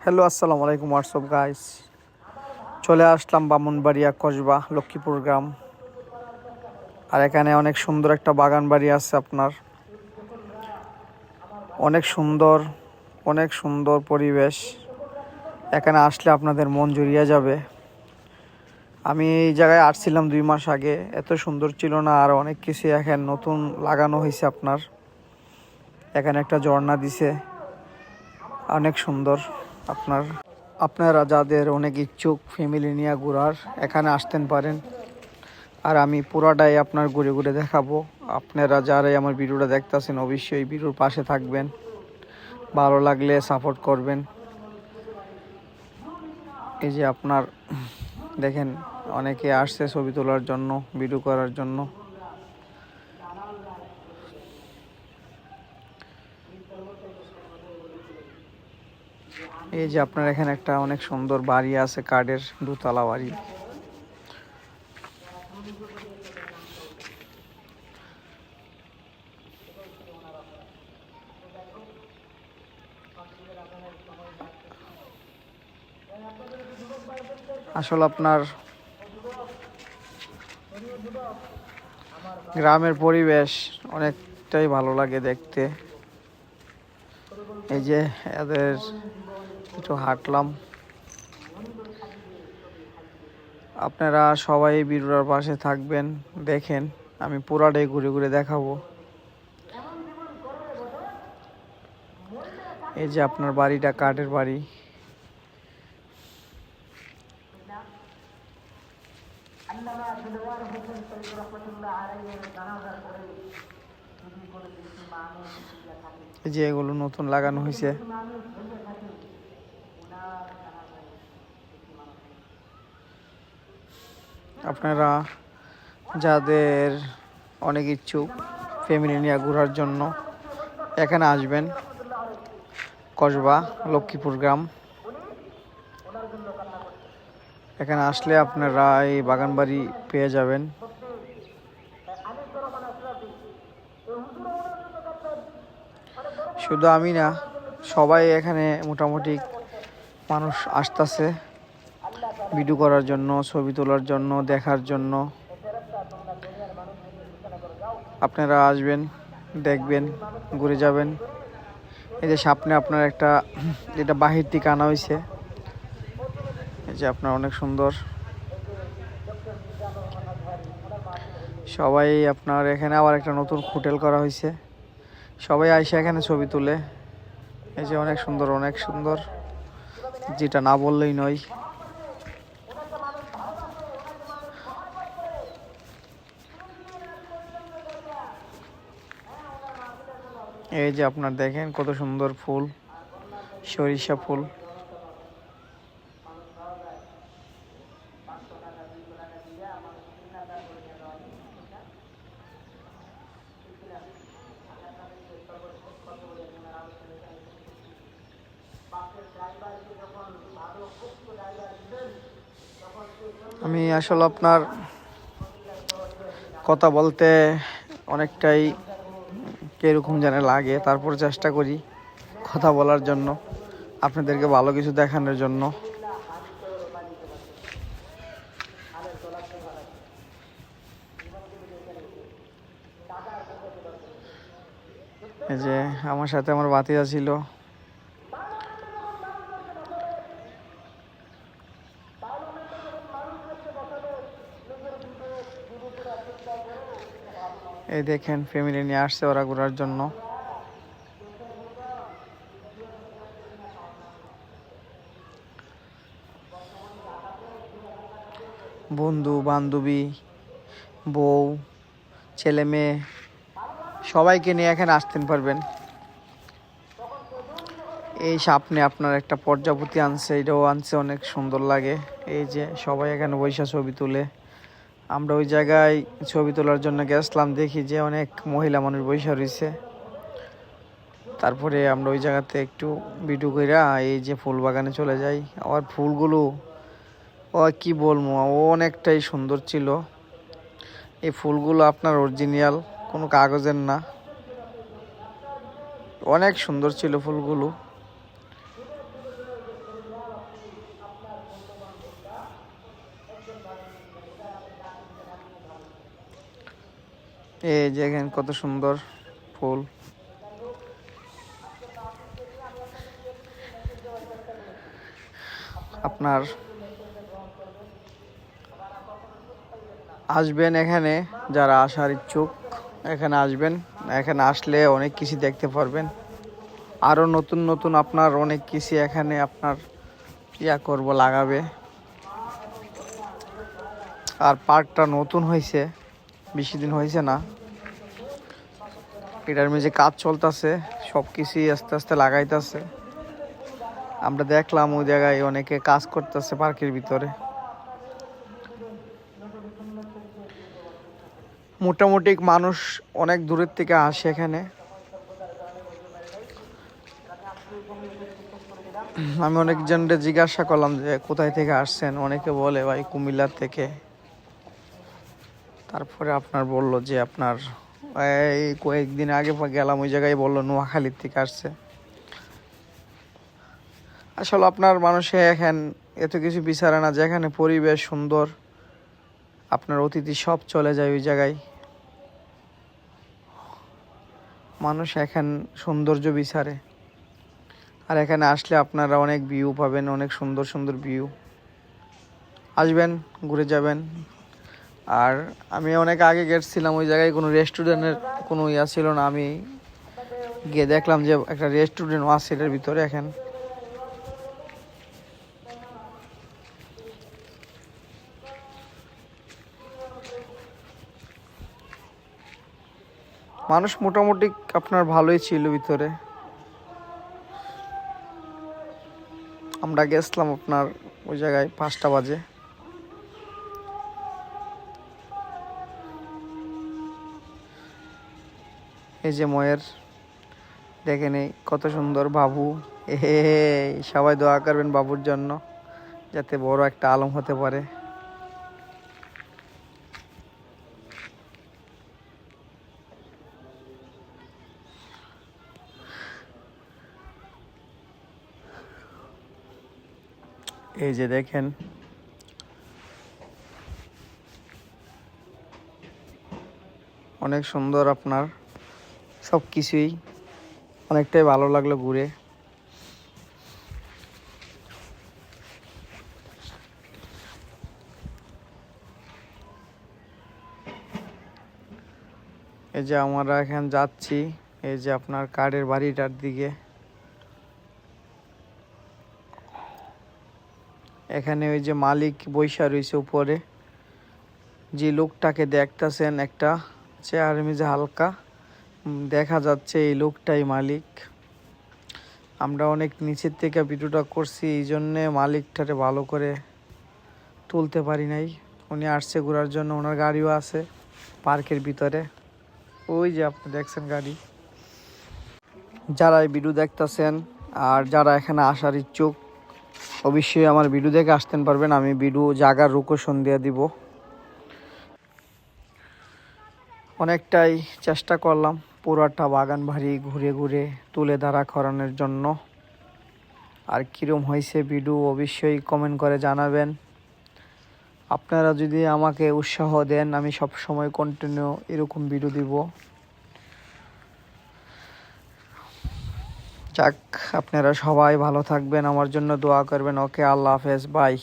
Hello, আসসালামু আলাইকুম। WhatsApp guys, চলে আসলাম বামুনবাড়িয়া কসবা লক্ষ্মীপুর গ্রাম। আর এখানে অনেক সুন্দর একটা বাগান বাড়ি আছে আপনার। অনেক সুন্দর, অনেক সুন্দর পরিবেশ। এখানে আসলে আপনাদের মন জুড়িয়ে যাবে। আমি এই জায়গায় আসছিলাম 2 মাস আগে, এত সুন্দর ছিল না। আর অনেক কিছু এখন নতুন লাগানো হয়েছে আপনার। এখানে একটা ঝর্ণা দিছে, অনেক সুন্দর। আপনারা যাদের অনেক ইচ্ছুক ফ্যামিলি নিয়ে ঘোরার, এখানে আসতেন পারেন। আর আমি পুরাটাই আপনার ঘুরে ঘুরে দেখাবো। আপনারা যারাই আমার ভিডিওটা দেখতেছেন অবশ্যই ভিডিওর পাশে থাকবেন, ভালো লাগলে সাপোর্ট করবেন। এই যে আপনার দেখেন, অনেকে আসছে ছবি তোলার জন্য, ভিডিও করার জন্য। এই যে আপনার এখানে একটা অনেক সুন্দর বাড়ি আছে, কাঠের 2 তলা বাড়ি। আসলে আপনার গ্রামের পরিবেশ অনেকটাই ভালো লাগে দেখতে। এই যে এদের একটু হাঁটলাম। আপনারা সবাই ভিডিওর পাশে থাকবেন, দেখেন। আমি পুরাটাই ঘুরে ঘুরে দেখাবো। এই যে আপনার বাড়িটা কাঠের বাড়ি। এই যে এগুলো নতুন লাগানো হয়েছে। আপনারা যাদের অনেক ইচ্ছুক ফ্যামিলি নিয়ে ঘোরার জন্য, এখানে আসবেন। কসবা লক্ষ্মীপুর গ্রাম। এখানে আসলে আপনারা এই বাগান বাড়ি পেয়ে যাবেন। শুধু আমি না, সবাই এখানে মোটামুটি মানুষ আসতেছে ভিডিও করার জন্য, ছবি তোলার জন্য, দেখার জন্য। আপনারা আসবেন, দেখবেন, ঘুরে যাবেন। এই যে সামনে আপনার একটা, যেটা বাহির থেকে আনা হয়েছে, এই যে আপনার অনেক সুন্দর। সবাই আপনার এখানে আবার একটা নতুন হোটেল করা হয়েছে, সবাই আইসে এখানে ছবি তুলে। এই যে অনেক সুন্দর, অনেক সুন্দর, যেটা না বললেই নয়। এই যে আপনার দেখেন কত সুন্দর ফুল, সরিষা ফুল। আমি আসলে আপনার কথা বলতে অনেকটাই কিরকম যেন লাগে, তারপর চেষ্টা করি কথা বলার জন্য, আপনাদেরকে ভালো কিছু দেখানোর জন্য। এই যে আমার সাথে আমার ভাতিজা ছিল। এই দেখেন ফ্যামিলি নিয়ে আসছে ওরা ঘোরার জন্য। বন্ধু বান্ধবী, বউ, ছেলে মেয়ে সবাইকে নিয়ে এখানে আসতেন পারবেন। এই সামনে আপনার একটা প্রজাপতি আনছে, এটাও আনছে, অনেক সুন্দর লাগে। এই যে সবাই এখানে বৈশা ছবি তুলে। আমরা ওই জায়গায় ছবি তোলার জন্য গেছিলাম, দেখি যে অনেক মহিলা মানুষ বৈশা রয়েছে। তারপরে আমরা ওই জায়গাতে একটু ভিডিও কইরা এই যে ফুল বাগানে চলে যাই। আবার ফুলগুলো কি বলবো, অনেকটাই সুন্দর ছিল। এই ফুলগুলো আপনার অরিজিনাল, কোনো কাগজের না। অনেক সুন্দর ছিল ফুলগুলো। এই যে দেখেন কত সুন্দর ফুল। আপনার আসবেন এখানে, যারা আসার ইচ্ছুক এখানে আসবেন। এখানে আসলে অনেক কিছু দেখতে পারবেন, আরও নতুন নতুন আপনার অনেক কিছু এখানে আপনার লাগাবে। আর পার্কটা নতুন হয়েছে, বেশি দিন হয়েছে না, এটার মধ্যে কাজ চলতেছে, সব কিছুই আস্তে আস্তে লাগাইতেছে। আমরা দেখলাম ওই জায়গায় অনেকে কাজ করতেছে পার্কের ভিতরে। মোটামুটি মানুষ অনেক দূরের থেকে আসে এখানে। আমি অনেকজনকে জিজ্ঞাসা করলাম যে কোথায় থেকে আসছেন, অনেকে বলে ভাই কুমিল্লার থেকে। তারপরে আপনার বলল যে আপনার এই কয়েকদিন আগে গেলাম ওই জায়গায়, বললো নোয়াখালীর থেকে আসছে। আসলে আপনার মানুষে এখন এত কিছু বিচারে না, যেখানে পরিবেশ সুন্দর আপনার অতিথি সব চলে যায় ওই জায়গায়। মানুষ এখন সৌন্দর্য বিচারে, আর এখানে আসলে আপনারা অনেক ভিউ পাবেন, অনেক সুন্দর সুন্দর ভিউ। আসবেন, ঘুরে যাবেন। আর আমি অনেক আগে গেছিলাম ওই জায়গায়, কোনো রেস্টুরেন্টের কোনো ইয়া ছিল না। আমি গিয়ে দেখলাম যে একটা রেস্টুরেন্ট আছে এটার ভিতরে। এখন মানুষ মোটামুটি আপনার ভালোই ছিল ভিতরে। আমরা গেছিলাম আপনার ওই জায়গায় 5টা বাজে। এই যে ময়ের দেখেন, এই কত সুন্দর বাবু। সবাই দোয়া করবেন বাবুর জন্য, যাতে বড় একটা আলম হতে পারে। এই যে দেখেন অনেক সুন্দর, আপনার সব কিছুই অনেকটাই ভালো লাগলো ঘুরে। এই যে আমরা এখন যাচ্ছি, এই যে আপনার কাঠের বাড়িটার দিকে। এখানে ওই যে মালিক বৈশা রয়েছে উপরে, যে লোকটাকে দেখতেছেন একটা চেয়ারের মেঝে হালকা দেখা যাচ্ছে, এই লোকটাই মালিক। আমরা অনেক নিচের থেকে ভিডিওটা করছি, এই জন্যে মালিকটারে ভালো করে তুলতে পারি নাই। উনি আসছে ঘোরার জন্য, ওনার গাড়িও আছে পার্কের ভিতরে। ওই যে আপনি দেখছেন গাড়ি। যারা এই ভিডিও দেখতেছেন আর যারা এখানে আসার ইচ্ছুক, অবশ্যই আমার ভিডিও দেখে আসতে পারবেন। আমি ভিডিও জায়গার লোকেশন দিয়ে দিব। অনেকটাই চেষ্টা করলাম পুরাটা বাগান বাড়ি ঘুরে ঘুরে তুলে ধরা করানোর জন্য। আর কীরকম হয়েছে ভিডিও অবশ্যই কমেন্ট করে জানাবেন। আপনারা যদি আমাকে উৎসাহ দেন, আমি সব সময় কন্টিনিউ এরকম ভিডিও দিব। যাক, আপনারা সবাই ভালো থাকবেন, আমার জন্য দোয়া করবেন। ওকে, আল্লাহ হাফেজ, বাই।